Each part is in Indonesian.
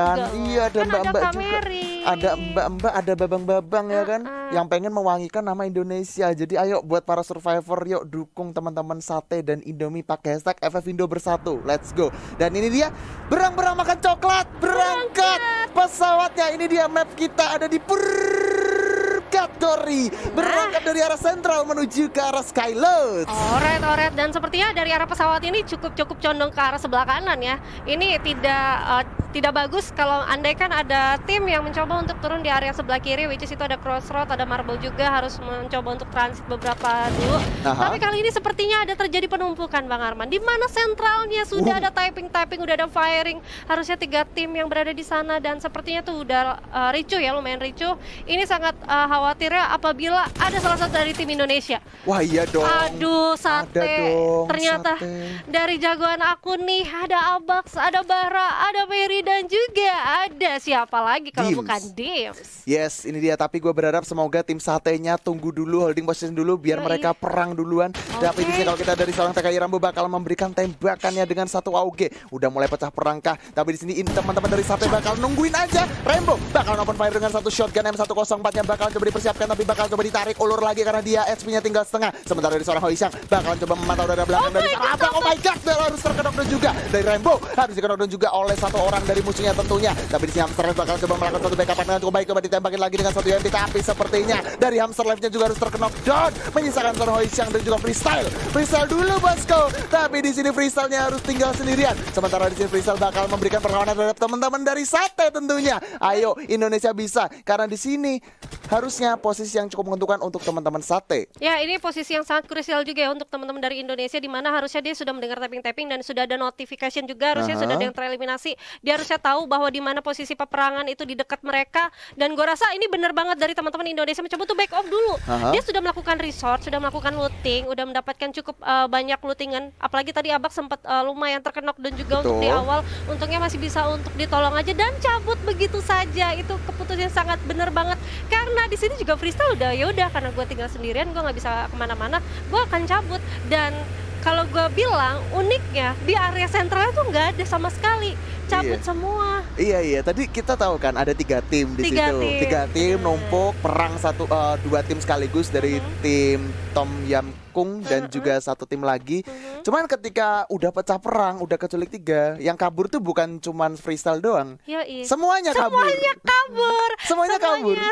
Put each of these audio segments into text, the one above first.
kan. juga loh. Iya, ada Kan ada mbak-mbak Kak juga. Mary. Ada mbak-mbak, ada babang-babang ya kan, yang pengen mewangikan nama Indonesia. Jadi ayo buat para survivor, yuk dukung teman-teman Sate dan Indomie pakai hashtag FFindo bersatu. Let's go. Dan ini dia berang-berang makan coklat, berangkat pesawatnya. Ini dia map kita ada di Purgatori, berangkat dari arah sentral menuju ke arah Skyload. Oret, dan sepertinya dari arah pesawat ini cukup condong ke arah sebelah kanan ya. Ini tidak bagus kalau andaikan ada tim yang mencoba untuk turun di area sebelah kiri, which is itu ada Crossroad, ada Marble juga harus mencoba untuk transit beberapa dulu. Tapi kali ini sepertinya ada terjadi penumpukan Bang Arman. Di mana sentralnya sudah ada typing, udah ada firing. Harusnya 3 tim yang berada di sana dan sepertinya tuh udah ricuh ya, lumayan ricuh. Ini sangat khawatirnya apabila ada salah satu dari tim Indonesia. Wah iya dong. Aduh, Sate. Ada dong, Ternyata Sate. dari jagoan aku nih ada Abax, ada Bara, ada Mary dan juga ada siapa lagi kalau Dims. bukan Dims. Yes, ini dia. Tapi gue berharap semoga tim Satenya tunggu dulu, holding position dulu, biar mereka perang duluan. Tapi di sini kalau kita dari seorang TKI Rambo bakal memberikan tembakannya dengan 1 AUG. Udah mulai pecah perangkah. Tapi di sini teman-teman dari Sate bakal nungguin aja. Rambo bakal open fire dengan 1 shotgun M104-nya bakal coba dipersiapkan, tapi bakal coba ditarik ulur lagi karena dia HP-nya tinggal setengah. Sementara dari seorang Hoishang bakal coba memantau dari belakang dari Abang. Oh my god, Bel harus terkedok juga dari Rambo. Harus dikedok juga oleh 1 orang dari musuhnya tentunya. Tapi di sini Hamster Life bakal coba melakukan satu backup dengan cukup baik, coba ditembakin lagi dengan 1 UMP. Tapi sepertinya dari Hamster Life-nya juga harus terkena down, menyisakan seorang Hoishang dan juga Freestyle. Freestyle dulu bosku. Tapi di sini Freestyle-nya harus tinggal sendirian. Sementara di sini Freestyle bakal memberikan perlawanan terhadap teman-teman dari Sate tentunya. Ayo Indonesia bisa, karena di sini harusnya posisi yang cukup menentukan untuk teman-teman Sate. Ya, ini posisi yang sangat krusial juga ya untuk teman-teman dari Indonesia, di mana harusnya dia sudah mendengar tapping dan sudah ada notification juga, harusnya sudah ada yang tereliminasi. Dia harusnya tahu bahwa di mana posisi peperangan itu di dekat mereka, dan gue rasa ini benar banget dari teman-teman Indonesia mencoba tuh back off dulu. Dia sudah melakukan resort, sudah melakukan looting, udah mendapatkan cukup banyak lootingan, apalagi tadi Abak sempat lumayan terkenok dan juga untuk di awal untungnya masih bisa untuk ditolong aja dan cabut begitu saja. Itu keputusan yang sangat benar banget, karena di sini juga Freestyle udah yaudah, karena gue tinggal sendirian, gue nggak bisa kemana-mana, gue akan cabut. Dan kalau gue bilang uniknya di area sentralnya tuh nggak ada sama sekali, cabut semua. Iya, tadi kita tahu kan ada 3 tim di situ. 3 tim numpuk perang 2 tim sekaligus dari tim Tom Yam Kung dan juga 1 tim lagi. Cuman ketika udah pecah perang, udah keculik 3, yang kabur tuh bukan cuman Freestyle doang. Semuanya kabur.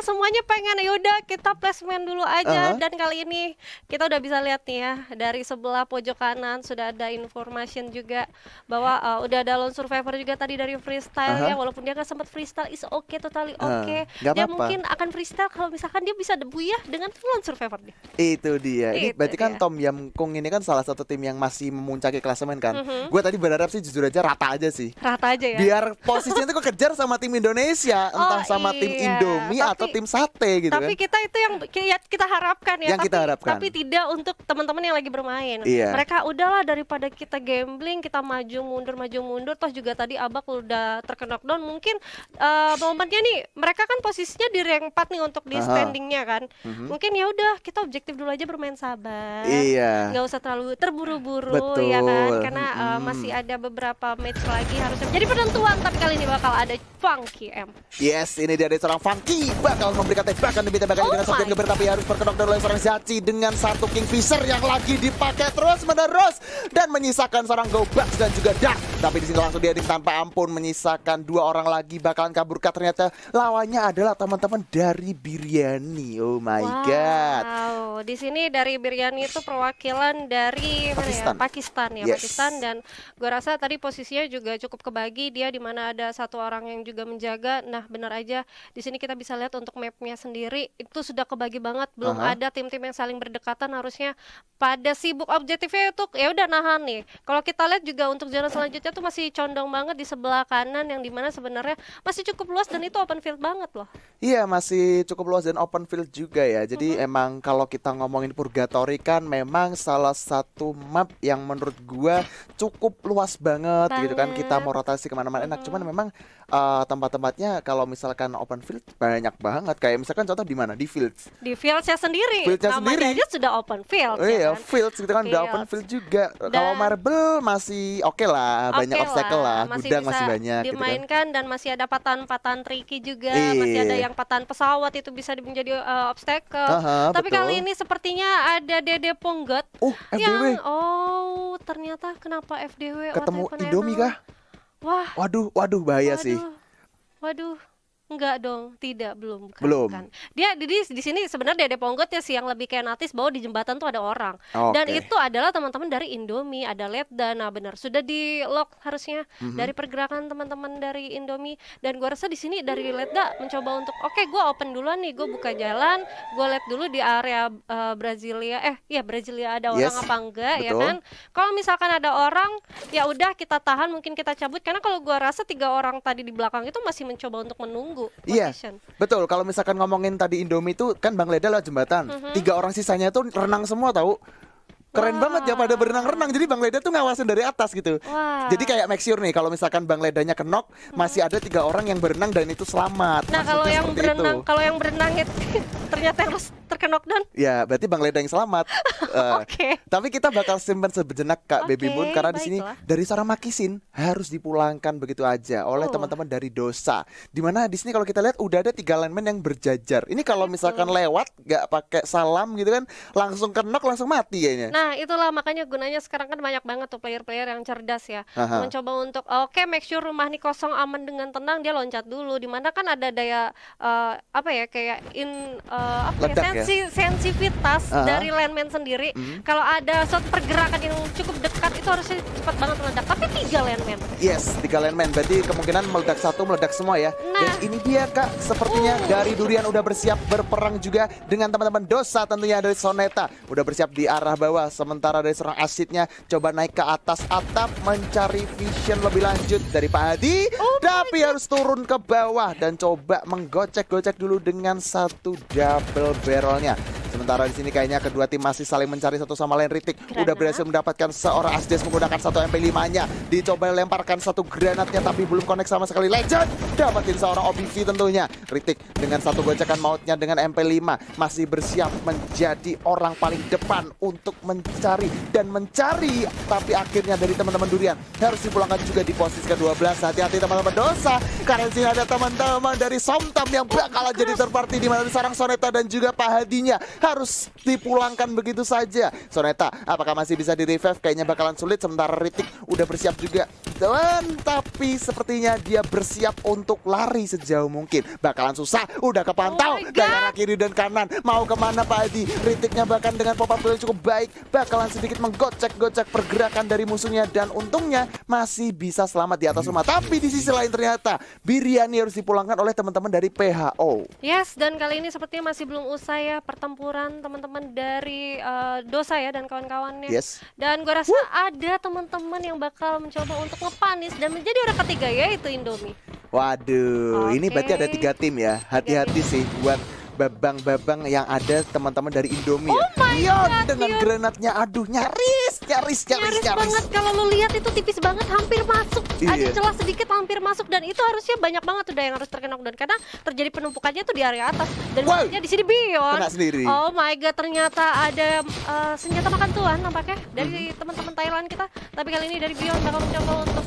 Semuanya pengen yaudah kita placement dulu aja. Dan kali ini kita udah bisa lihat nih ya, dari sebelah pojok kanan sudah ada information juga bahwa udah ada lone survivor juga tadi dari Freestyle ya, walaupun dia nggak sempat freestyle, is okay, totally okay. Dia mungkin akan freestyle kalau misalkan dia bisa debut ya dengan lone survivor dia. Itu dia. Ini berarti kan Tom Yam Kung ini kan salah satu tim yang masih memuncaki klasemen kan. Gue tadi berharap sih jujur aja rata aja sih. Rata aja ya. Biar posisinya tuh kejar sama tim Indonesia, entah sama tim Indomie atau tim Sate gitu tapi kan. kita itu yang kita harapkan ya. Yang kita harapkan. Tapi tidak untuk teman-teman yang lagi bermain. Mereka udahlah, daripada kita gambling, kita maju mundur, toh juga tadi Abak udah terkena knockdown. Mungkin momennya nih mereka kan posisinya di rank 4 nih untuk di standingnya kan. Mungkin ya udah kita objektif dulu aja, bermain sabar. Nggak usah terlalu terburu-buru ya kan, karena masih ada beberapa match lagi harusnya jadi penentuan. Tapi kali ini bakal ada Funky M. Yes, ini dia dari seorang Funky bakal memberikan tembakan demi tembakan dengan shotgun geber, tapi harus terkenok oleh seorang Zachi dengan 1 Kingfisher yang lagi dipakai terus menerus dan menyisakan seorang Gobax dan juga Dark. Tapi di sini langsung dia tanpa ampun menyisakan 2 orang lagi bakalan kabur. Ternyata lawannya adalah teman-teman dari Biryani. Oh my god. Wow, di sini dari Biryani itu perwakilan dari Pakistan ya, Pakistan. Dan gue rasa tadi posisinya juga cukup kebagi, dia di mana ada 1 orang yang juga menjaga. Nah benar aja di sini kita bisa lihat untuk mapnya sendiri itu sudah kebagi banget, belum ada tim-tim yang saling berdekatan. Harusnya pada sibuk objektifnya itu ya udah nahan nih. Kalau kita lihat juga untuk zona selanjutnya tuh masih condong banget di sebelah kanan, yang dimana sebenarnya masih cukup luas dan itu open field banget loh. Iya, masih cukup luas dan open field juga ya. Jadi emang kalau kita ngomongin Purgatori kan memang salah satu map yang menurut gua cukup luas banget gitu kan. Kita mau rotasi kemana-mana enak. Cuman memang tempat-tempatnya kalau misalkan open field banyak banget. Kayak misalkan contoh di mana? Di fields. Di fieldsnya sendiri. Fieldnya Namanya sendiri. aja sudah open field. Oh iya, kan? fields gitu kan udah Fields. open field juga. Dan- Kalau marble masih oke lah, banyak Oke obstacle lah, masih gudang bisa masih banyak gitu kan. dimainkan dan masih ada patahan-patahan tricky juga, Iya. masih ada yang patahan pesawat itu bisa menjadi obstacle. Aha, Tapi betul. kali ini sepertinya ada Dede Ponggot FDW yang ternyata kenapa FDW ketemu OTP Indomie Nasional? kah? Wah, Waduh bahaya sih. waduh. Enggak dong, tidak, belum. Bukan, Belum. bukan. Dia di sini sebenarnya Dede Ponggot ya sih yang lebih kayak notice bahwa di jembatan tuh ada orang. Dan Oke. itu adalah teman-teman dari Indomie, ada Letda. Nah, benar sudah di lock harusnya dari pergerakan teman-teman dari Indomie. Dan gua rasa di sini dari Letda mencoba untuk oke, gua open duluan nih, gua buka jalan, gua lihat dulu di area Brasilia. Brasilia ada orang Yes, apa enggak ya betul. kan? Kalau misalkan ada orang, ya udah kita tahan, mungkin kita cabut karena kalau gua rasa 3 orang tadi di belakang itu masih mencoba untuk menunggu Iya, position. betul. Kalau misalkan ngomongin tadi Indomie itu kan Bang Leda lewat jembatan. 3 orang sisanya tuh renang semua tahu. Keren Wah. banget ya pada berenang-renang. Jadi Bang Leda tuh ngawasin dari atas gitu. Wah. Jadi kayak make sure nih kalau misalkan Bang Ledanya kenok, masih ada 3 orang yang berenang dan itu selamat. Nah, kalau Maksudnya yang seperti berenang, itu. kalau yang berenang itu ternyata harus terkenok dan Ya, berarti Bang Leda yang selamat. Oke. Tapi kita bakal simpan sejenak Kak Oke, Baby Moon karena di sini baiklah. dari seorang Makisin harus dipulangkan begitu aja oleh teman-teman dari Dosa. Dimana di sini kalau kita lihat udah ada 3 lineman yang berjajar. Ini kalau misalkan lewat nggak pakai salam gitu kan, langsung kenok langsung mati kayaknya. Nah, itulah makanya gunanya sekarang kan banyak banget tuh player-player yang cerdas ya. Aha. Mencoba untuk make sure rumah nih kosong aman dengan tenang, dia loncat dulu. Dimana kan ada daya kayak Ledak ya? sensitivitas Aha. dari landman sendiri. Kalau ada suatu pergerakan yang cukup dekat itu harusnya cepat banget meledak. Tapi 3 landman. Yes, 3 lineman. Berarti kemungkinan meledak satu, meledak semua ya. Nah. Dan ini dia Kak, sepertinya dari Durian udah bersiap berperang juga dengan teman-teman Dosa tentunya dari Soneta. Udah bersiap di arah bawah. Sementara dari seorang asidnya coba naik ke atas atap mencari vision lebih lanjut dari Pak Hadi. Tapi harus turun ke bawah dan coba menggocek-gocek dulu dengan satu double barrelnya. Sementara di sini kayaknya kedua tim masih saling mencari satu sama lain. Ritik udah berhasil mendapatkan seorang Asdes menggunakan satu MP5-nya. Dicoba lemparkan satu granatnya tapi belum connect sama sekali. Legend dapatin seorang OBV tentunya. Ritik dengan satu gocekan mautnya dengan MP5 masih bersiap menjadi orang paling depan untuk mencari dan mencari. Tapi akhirnya dari teman-teman Durian harus dipulangkan juga di posisi ke-12. Hati-hati teman-teman Dosa karena di sini ada teman-teman dari Somtam yang bakalan jadi third party di mana seorang Soneta dan juga Pak Hadinya harus dipulangkan begitu saja. Soneta apakah masih bisa di revive? Kayaknya bakalan sulit. Sementara Ritik udah bersiap juga dan tapi sepertinya dia bersiap untuk lari sejauh mungkin. Bakalan susah. Udah kepantau Oh my dari God. arah kiri dan kanan. Mau kemana Pak Hadi? Ritiknya bahkan dengan pop up yang cukup baik bakalan sedikit menggocek-gocek pergerakan dari musuhnya dan untungnya masih bisa selamat di atas rumah. Tapi di sisi lain ternyata Biryani harus dipulangkan oleh teman-teman dari PHO. Yes, dan kali ini sepertinya masih belum usai ya pertempuran teman-teman dari Dosa ya dan kawan-kawannya. Yes. Dan gue rasa ada teman-teman yang bakal mencoba untuk ngepanis dan menjadi orang ketiga yaitu Indomie. Waduh, ini Oke. berarti ada 3 tim ya. Hati-hati sih buat babang-babang yang ada teman-teman dari Indomie ya. Bion dengan granatnya, aduh nyaris Nyaris banget kalau lu lihat itu tipis banget hampir masuk. Ada Iya. celah sedikit hampir masuk dan itu harusnya banyak banget udah yang harus terkena dan karena terjadi penumpukannya tuh di area atas dan Wow. maksudnya di sini Bion. Kena sendiri. Oh my god, ternyata ada senjata makan tuan nampaknya dari teman-teman Thailand kita. Tapi kali ini dari Bion bakal mencoba untuk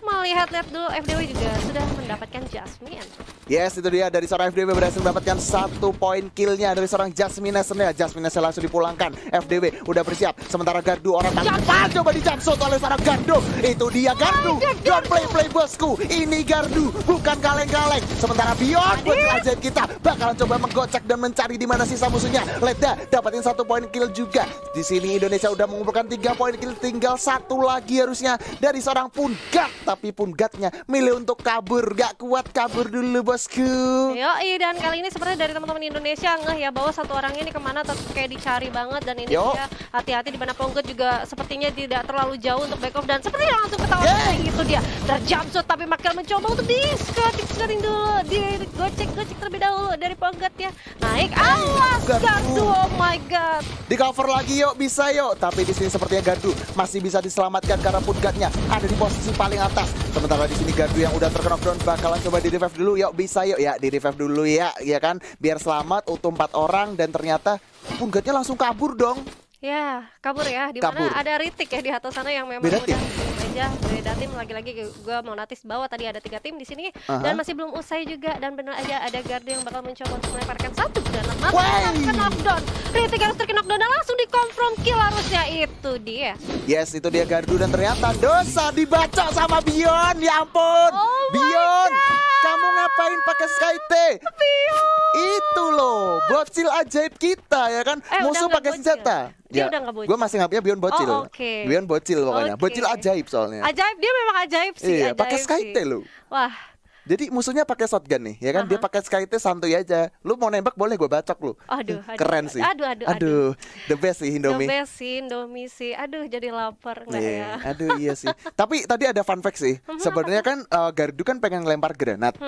melihat-lihat dulu. FDW juga sudah mendapatkan Jasmine. Yes, itu dia dari seorang FDW berhasil mendapatkan 1 poin killnya dari seorang Jasmine Nessennya. Jasmine Nessen langsung dipulangkan. FDW udah bersiap. Sementara Gardu orang paling depan coba dijamsut oleh seorang Gardu. Itu dia Gardu. Don't play bosku. Ini Gardu, bukan kaleng-kaleng. Sementara Beyond buat ajaib kita bakalan coba menggocek dan mencari di mana sisa musuhnya. Leda dapatin 1 poin kill juga. Di sini Indonesia udah mengumpulkan 3 poin kill, tinggal 1 lagi harusnya dari seorang Punggak. Tapi tapi Pungatnya milih untuk kabur. Gak kuat, kabur dulu bosku. Yoi, dan kali ini sebenarnya dari teman-teman Indonesia ngeh ya bahwa satu orang ini kemana tetap kayak dicari banget. Dan ini dia hati-hati di mana Punggut juga sepertinya tidak terlalu jauh untuk back off. Dan sepertinya langsung ketahuan kayak gitu dia. Terjamsut tapi Makel mencoba untuk di-scouting dulu. Gocek terlebih dahulu dari Punggut ya. Naik, awas Gardu, oh my god. Di cover lagi yuk, bisa yuk. Tapi di sini sepertinya Gardu masih bisa diselamatkan karena Pungatnya ada di posisi paling atas. Sementara di sini Gardu yang udah terknockdown bakalan coba di revive dulu. Yuk bisa yuk ya, di revive dulu ya kan. Biar selamat, utuh 4 orang dan ternyata Pungatnya langsung kabur dong. Ya, kabur ya. Di mana ada Ritik ya di atas sana yang memang beda udah aja beda tim. Lagi-lagi gue mau notice bahwa tadi ada 3 tim di sini dan masih belum usai juga, dan benar aja ada Gardu yang bakal mencoba untuk melemparkan satu granat mati knockdown. Ritik harus terknockdown dan langsung di confirm kill harusnya, itu dia. Yes, itu dia Gardu dan ternyata dosa dibaca sama Bion. Ya ampun. Bion, kamu ngapain pakai Skyte? Bion. Itu loh, bocil ajaib kita ya kan. Musuh pakai senjata. Dia udah nggak bocil. Gue masih ngapain Bion bocil. Bion bocil pokoknya. Bocil ajaib soalnya. Ajaib, dia memang ajaib sih. Iya, pakai Skyte loh. Wah. Jadi musuhnya pakai shotgun nih, ya kan? Dia pakai Skyte santuy aja. Lu mau nembak boleh, gue bacok lu. Aduh, keren sih. Aduh. The best sih Indomie. The best sih Indomie sih. Aduh, jadi lapar nggak ya? Aduh, iya sih. Tapi tadi ada fun fact sih. Sebenarnya kan Gardu kan pengen lempar granat.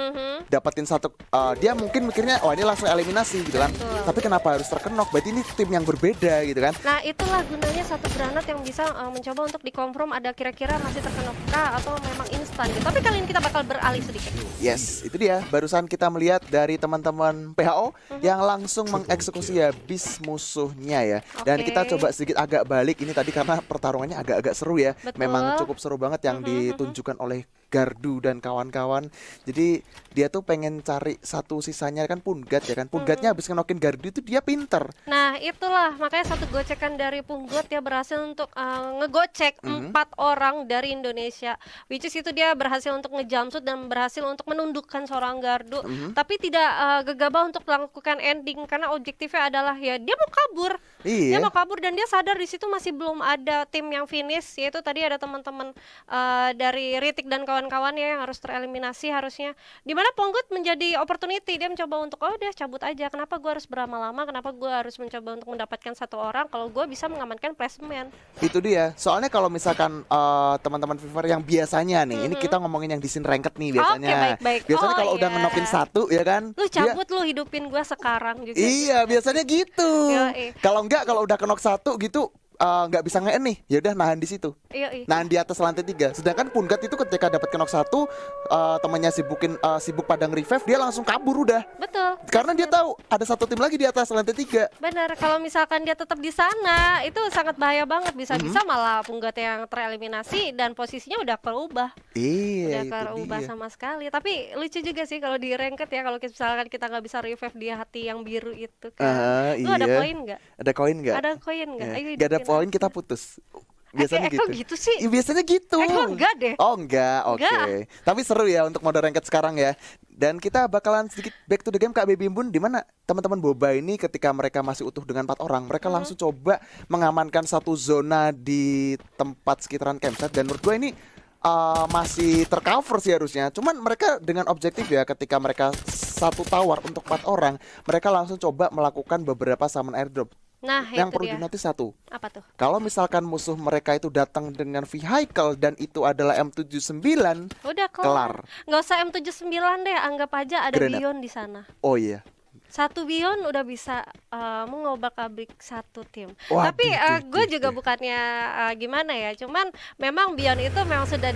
Dapetin satu, dia mungkin mikirnya, oh ini langsung eliminasi gitu kan. Tapi kenapa harus terkenok? Berarti ini tim yang berbeda gitu kan. Nah, itulah gunanya satu granat yang bisa mencoba untuk dikonfirm ada kira-kira masih terkenok kah atau memang instan gitu. Tapi kali ini kita bakal beralih sedikit. Yes, itu dia. Barusan kita melihat dari teman-teman PHO yang langsung mengeksekusi habis musuhnya ya. Dan kita coba sedikit agak balik ini tadi karena pertarungannya agak-agak seru ya. Betul. Memang cukup seru banget yang ditunjukkan oleh Gardu dan kawan-kawan. Jadi dia tuh pengen cari satu sisanya kan Punggat ya kan. Punggatnya habis ngenokin Gardu itu dia pinter. Nah, itulah makanya satu gocekan dari Punggut dia berhasil untuk ngegocek 4 orang dari Indonesia. Which is itu dia berhasil untuk ngejumpsuit dan berhasil untuk menundukkan seorang Gardu. Tapi tidak gegabah untuk melakukan ending karena objektifnya adalah ya dia mau kabur. Dia mau kabur dan dia sadar di situ masih belum ada tim yang finish, yaitu tadi ada teman-teman dari Ritik dan kawan-kawan ya yang harus tereliminasi harusnya. Dimana Punggut menjadi opportunity, dia mencoba untuk udah cabut aja. Kenapa gue harus berlama-lama? Kenapa gue harus mencoba untuk mendapatkan satu orang kalau gue bisa mengamankan placement? Itu dia. Soalnya kalau misalkan teman-teman Fever yang biasanya nih, ini kita ngomongin yang di scene ranked nih biasanya. Baik. Biasanya kalau udah ngenokin satu ya kan, lu cabut lu hidupin gue sekarang juga. Iya, biasanya gitu. Kalau enggak, kalau udah kenok satu gitu nggak bisa nge-end nih, ya udah nahan di situ. Nahan di atas lantai 3. Sedangkan Pungat itu ketika dapat kenok satu, temannya sibuk padang revive, dia langsung kabur udah. Betul. Karena dia tahu ada satu tim lagi di atas lantai 3. Benar, kalau misalkan dia tetap di sana, itu sangat bahaya banget. Bisa-bisa malah Punggat yang tereliminasi dan posisinya udah berubah. Iya, udah berubah sama sekali. Tapi lucu juga sih kalau di ranked ya, kalau misalkan kita nggak bisa revive di hati yang biru itu kan. Lu ada koin nggak? Ada koin nggak? Ada koin nggak? Nggak ada poin kita putus. Biasanya gitu sih. Ya, biasanya gitu. Enggak deh. Oh enggak, oke. Tapi seru ya untuk mode ranked sekarang ya. Dan kita bakalan sedikit back to the game Kak Baby Bun, di mana teman-teman Boba ini ketika mereka masih utuh dengan 4 orang, mereka langsung coba mengamankan satu zona di tempat sekitaran campsite, dan menurut gue ini masih tercover sih harusnya. Cuman mereka dengan objektif ya, ketika mereka satu tower untuk 4 orang, mereka langsung coba melakukan beberapa summon airdrop. Nah, yang perlu dinotis satu. Apa tuh? Kalau misalkan musuh mereka itu datang dengan vehicle dan itu adalah M79, udah kelar. Nggak usah M79 deh, anggap aja ada Bion di sana. Oh iya. Satu Bion udah bisa mengobrak-abrik satu tim. Waduh, tapi gue juga bukannya gimana ya, cuman memang Bion itu memang sudah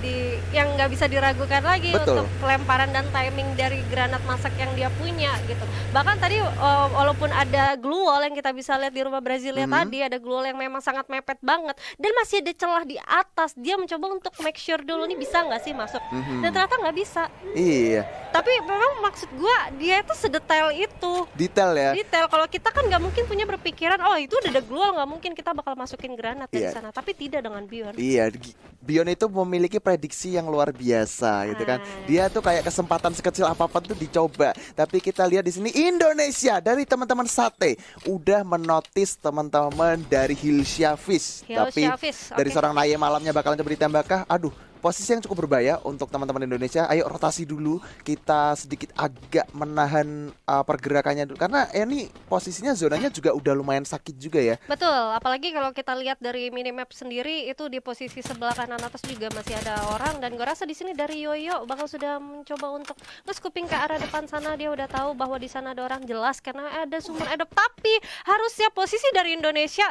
yang nggak bisa diragukan lagi. Betul. Untuk pelemparan dan timing dari granat masak yang dia punya gitu. Bahkan tadi walaupun ada glue wall yang kita bisa lihat di rumah Brasilia tadi, ada glue wall yang memang sangat mepet banget dan masih ada celah di atas. Dia mencoba untuk make sure dulu nih bisa nggak sih masuk, dan ternyata nggak bisa. Iya. Tapi memang maksud gue dia itu sedetail itu. Detail ya. Detail. Kalau kita kan nggak mungkin punya berpikiran, oh itu udah ada glue, nggak mungkin kita bakal masukin granat dari sana. Tapi tidak dengan Bion. Iya, Bion itu memiliki prediksi yang luar biasa gitu kan. Dia tuh kayak kesempatan sekecil apapun tuh dicoba. Tapi kita lihat di sini Indonesia dari teman-teman Sate udah menotis teman-teman dari Hilsha Fish. Tapi dari seorang Naye malamnya bakalan coba ditembak kah? Aduh, posisi yang cukup berbahaya untuk teman-teman Indonesia. Ayo rotasi dulu, kita sedikit agak menahan pergerakannya dulu. Karena ini posisinya zonanya juga udah lumayan sakit juga ya. Betul, apalagi kalau kita lihat dari minimap sendiri itu di posisi sebelah kanan atas juga masih ada orang, dan gue rasa di sini dari Yoyo bakal sudah mencoba untuk nge-scooping ke arah depan sana. Dia udah tahu bahwa di sana ada orang, jelas karena ada sumber adopt, tapi harusnya posisi dari Indonesia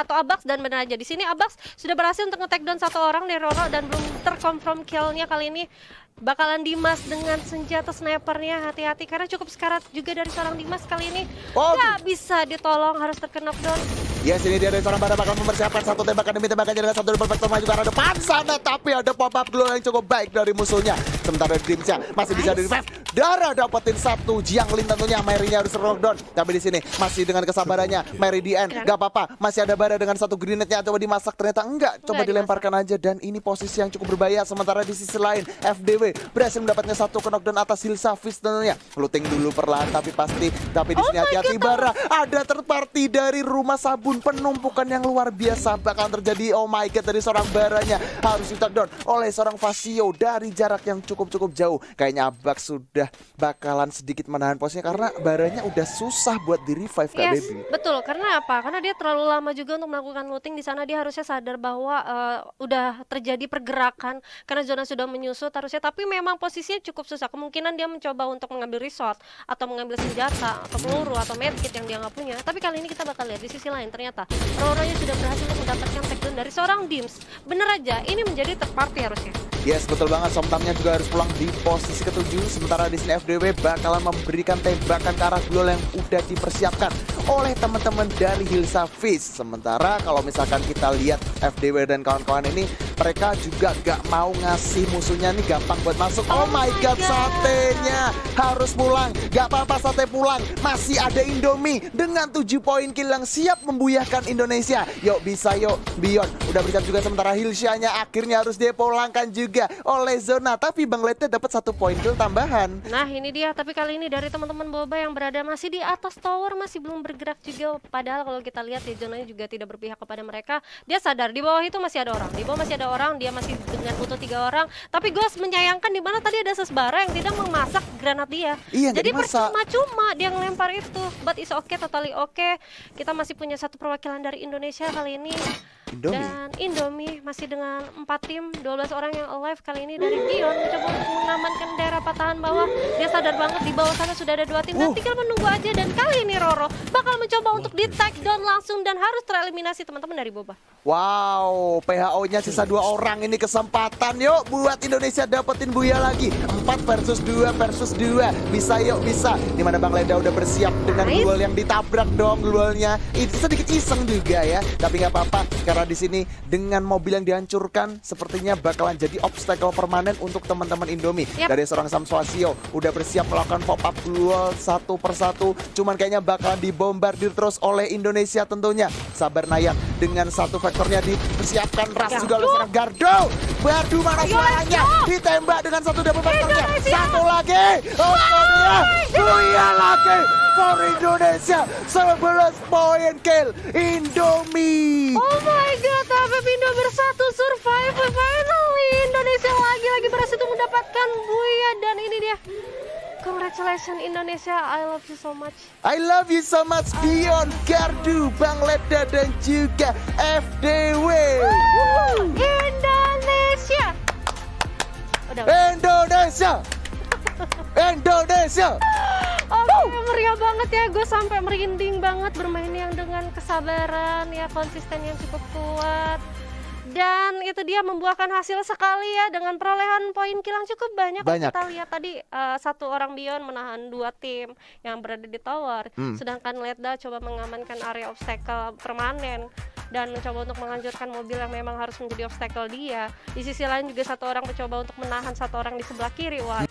atau Abax, dan benar aja di sini Abax sudah berhasil untuk nge-take down satu orang dari Roro dan belum terkonfirm kill-nya. Kali ini bakalan Dimas dengan senjata snipernya, hati-hati karena cukup sekarat juga dari seorang Dimas kali ini. Nggak bisa ditolong, harus terkena knockdown. Yes, ini dia dari seorang Bara bakal mempersiapkan satu tembakan demi tembakannya dengan satu double maju ke arah depan sana, tapi ada pop-up glow yang cukup baik dari musuhnya. Sementara Dimsya masih bisa di revive. Dara dapetin satu, Jianglin tentunya Mary-nya harus knockdown. Tapi di sini masih dengan kesabarannya Mary di end, gak apa-apa. Masih ada Bara dengan satu grenade-nya, coba dimasak, ternyata enggak. Coba dilemparkan aja, dan ini posisi yang cukup berbahaya. Sementara di sisi lain FDW berhasil mendapatkan satu knockdown atas Hilsafis tentunya. Looting dulu perlahan tapi pasti. Tapi di sini hati-hati Bara. Ada third party dari rumah sabun, penumpukan yang luar biasa bakal terjadi. Oh my god, dari seorang Baranya harus di down oleh seorang Fasio dari jarak yang cukup jauh. Kayaknya Abax sudah bakalan sedikit menahan posisinya karena Baranya udah susah buat di revive Kak Baby. Betul, karena apa? Karena dia terlalu lama juga untuk melakukan looting di sana. Dia harusnya sadar bahwa udah terjadi pergerakan karena zona sudah menyusut harusnya, tapi memang posisinya cukup susah. Kemungkinan dia mencoba untuk mengambil resort atau mengambil senjata atau peluru atau medkit yang dia nggak punya. Tapi kali ini kita bakal lihat di sisi lain ternyata Roro-nya sudah berhasil untuk mendapatkan takedown dari seorang Dims. Bener aja, ini menjadi third party harusnya. Yes, betul banget. Somtamnya juga harus pulang di posisi ke-7. Sementara di sini FDW bakalan memberikan tembakan ke arah glol yang udah dipersiapkan oleh teman-teman dari Hilsafis. Sementara kalau misalkan kita lihat FDW dan kawan-kawan ini, mereka juga gak mau ngasih musuhnya nih gampang buat masuk. Oh my god, satenya harus pulang. Gak apa-apa, sate pulang. Masih ada Indomie dengan 7 poin kill yang siap membuyahkan Indonesia. Yuk bisa yuk, Beyond udah bersiap juga. Sementara Hilsha-nya akhirnya harus dipulangkan juga oleh Zona. Tapi Bang Lete dapat 1 poin kill tambahan. Nah ini dia, tapi kali ini dari teman-teman Boba yang berada masih di atas tower, masih belum bergerak juga. Padahal kalau kita lihat di zonanya juga tidak berpihak kepada mereka. Dia sadar di bawah itu masih ada orang, di bawah masih ada orang, dia masih dengan utuh 3 orang. Tapi gue menyayangkan di mana tadi ada Sesbara yang tidak memasak granat dia. Iya, jadi percuma-cuma dia ngelempar itu. But is okay, totally okay. Kita masih punya satu perwakilan dari Indonesia kali ini. Dan Indomie masih dengan 4 tim, 12 orang yang alive kali ini dari Beyond mencoba untuk mengamankan daerah patahan bawah. Dia sadar banget di bawah sana sudah ada 2 tim dan tinggal menunggu aja. Dan kali ini Roro bakal mencoba untuk di take down langsung dan harus tereliminasi teman-teman dari Boba. Wow, PHO-nya sisa 2 orang, ini kesempatan yuk buat Indonesia dapetin Buya lagi. 4 versus 2 versus 2. Bisa yuk, bisa. Dimana Bang Leda udah bersiap dengan duel yang ditabrak dong duelnya. Itu sedikit iseng juga ya, tapi nggak apa-apa karena di sini dengan mobil yang dihancurkan sepertinya bakalan jadi obstacle permanen untuk teman-teman Indomie. Dari seorang Samswasio udah bersiap melakukan pop-up duel satu persatu, cuman kayaknya bakalan dibombardir terus oleh Indonesia tentunya. Sabar Nayak dengan satu vektornya dipersiapkan, Ras juga oleh seorang Gardo. Bardu mana suaranya, ditembak dengan satu double vektornya. Satu lagi, Buya lagi for Indonesia. 11 poin kill Indomie. Oh my god, AFF Indo bersatu survive. Finally Indonesia lagi berhasil untuk mendapatkan Buya. Dan ini dia, congratulations Indonesia, I love you so much. I love you so much Beyond, Gardu, Bang Leda dan juga FDW. Indonesia. Indonesia. Indonesia. Meriah banget ya, gue sampai merinding banget bermain yang dengan kesabaran ya, konsisten yang cukup kuat. Dan itu dia membuahkan hasil sekali ya dengan perolehan poin kill yang cukup banyak. Kita lihat tadi satu orang Beyond menahan 2 tim yang berada di tower, sedangkan Leda coba mengamankan area obstacle permanen dan mencoba untuk menghancurkan mobil yang memang harus menjadi obstacle dia. Di sisi lain juga satu orang mencoba untuk menahan satu orang di sebelah kiri. Wah.